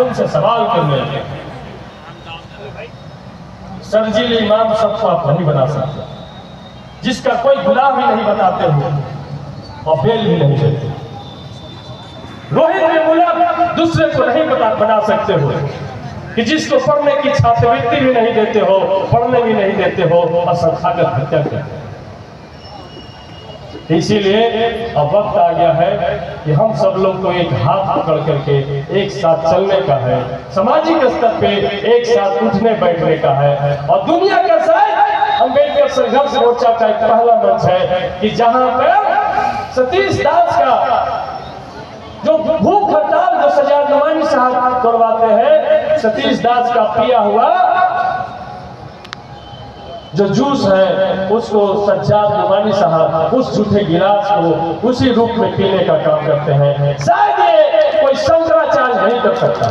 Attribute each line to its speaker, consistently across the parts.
Speaker 1: तुमसे सवाल करने लगे। शर्जील इमाम सबको आप नहीं बना सकते, जिसका कोई गुनाह भी नहीं बताते हो और फेल भी नहीं देते। रोहित में मुला दूसरे को नहीं बना सकते हो कि जिसको पढ़ने की छात्रवृत्ति भी नहीं देते हो, पढ़ने भी नहीं देते हो और संस्थागत हत्या करते हो। इसीलिए अब वक्त आ गया है कि हम सब लोग को एक हाथ पकड़ करके एक साथ चलने का है, सामाजिक स्तर पे एक साथ उठने बैठने का है। और दुनिया का शायद अम्बेडकर संघर्ष मोर्चा का एक पहला मंच है कि जहां पर सतीश दास का जो भूख हड़ताल जो सजाद नमानी साहब करवाते हैं, सतीश दास का पिया हुआ जो जूस है उसको सज्जाद नुमानी साहब उस झूठे गिलास को उसी रूप में पीने का काम करते हैं। शायद ये कोई शंकराचार्य नहीं कर सकता,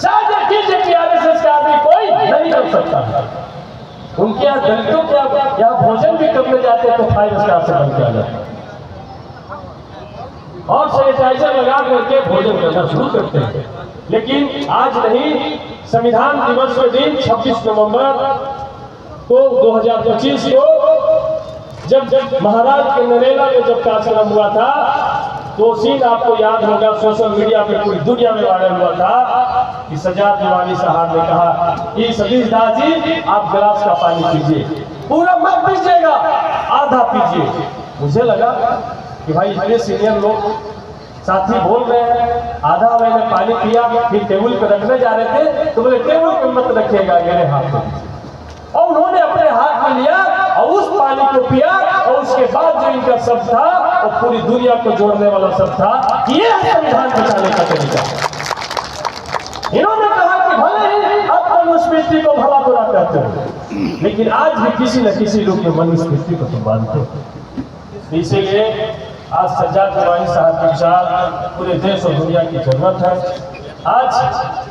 Speaker 1: शायद ये बीजेपी आरएसएस का आदमी कोई नहीं कर सकता। उनके यहाँ दलितों के यहाँ भोजन भी करने जाते हैं तो 5 स्टार से बन के आ जाते और सैनिटाइजर लगा करके भोजन करना शुरू करते हैं। लेकिन आज नहीं, संविधान दिवस के दिन 26 नवंबर को 2025 को जब महाराज के नरेला में जब कार्यक्रम हुआ था तो सीन आपको याद होगा, सोशल मीडिया पे पूरी दुनिया में वायरल हुआ था कि सजाद नवानी साहब ने कहा कि सतीश दास जी आप गिलास का पानी पीजिए, पूरा मत पीजिएगा, आधा पीजिए। मुझे लगा कि भाई इतने सीनियर लोग साथी बोल रहे हैं, आधा मैंने पानी पिया, फिर टेबल पे रखने जा रहे थे तो बोले टेबल पे मत रखिएगा, मेरे हाथ में। और उन्होंने अपने हाथ में लिया और उस पानी को पिया और उसके बाद जो इनका शब्द था वो पूरी दुनिया को जोड़ने वाला शब्द था कि ये संविधान बचाने का तरीका। इन्होंने कहा कि भले ही आप मनुस्मृति को भला बुरा कहते हो, लेकिन आज भी किसी न किसी रूप में मनुस्मृति को तुम मानते हो। इसीलिए आज सज्जाद नवानी साहब के विचार पूरे देश और दुनिया की जरूरत है। आज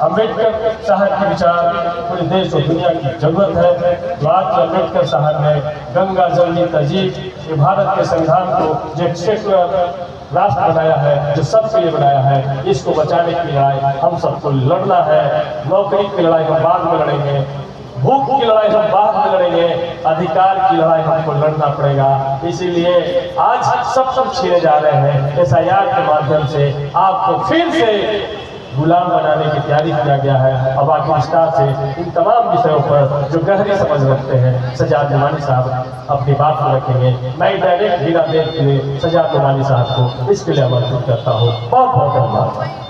Speaker 1: अम्बेडकर साहब के विचार पूरे देश और दुनिया की जरूरत है। तो आज अम्बेडकर साहब ने गंगा जल की तहजीब, ये भारत के संविधान को जो सेकुलर राष्ट्र बनाया है, जो सबके लिए बनाया है, इसको बचाने की लड़ाई हम सबको लड़ना है। नौकरी की लड़ाई हम बाद में लड़ेंगे, भूख की लड़ाई हम बाद में लड़ेंगे, अधिकार की लड़ाई हमको लड़ना पड़ेगा। इसीलिए आज सब छीने जा रहे हैं। SIR के माध्यम से आपको फिर से गुलाम बनाने की तैयारी किया गया है। अब आखिर विस्तार से इन तमाम विषयों पर जो गहरी समझ रखते हैं सज्जाद नवानी साहब अपनी बात को रखेंगे। मैं डायरेक्ट बिना देर के लिए सज्जाद नवानी साहब को इसके लिए आमंत्रित करता हूँ। बहुत बहुत धन्यवाद।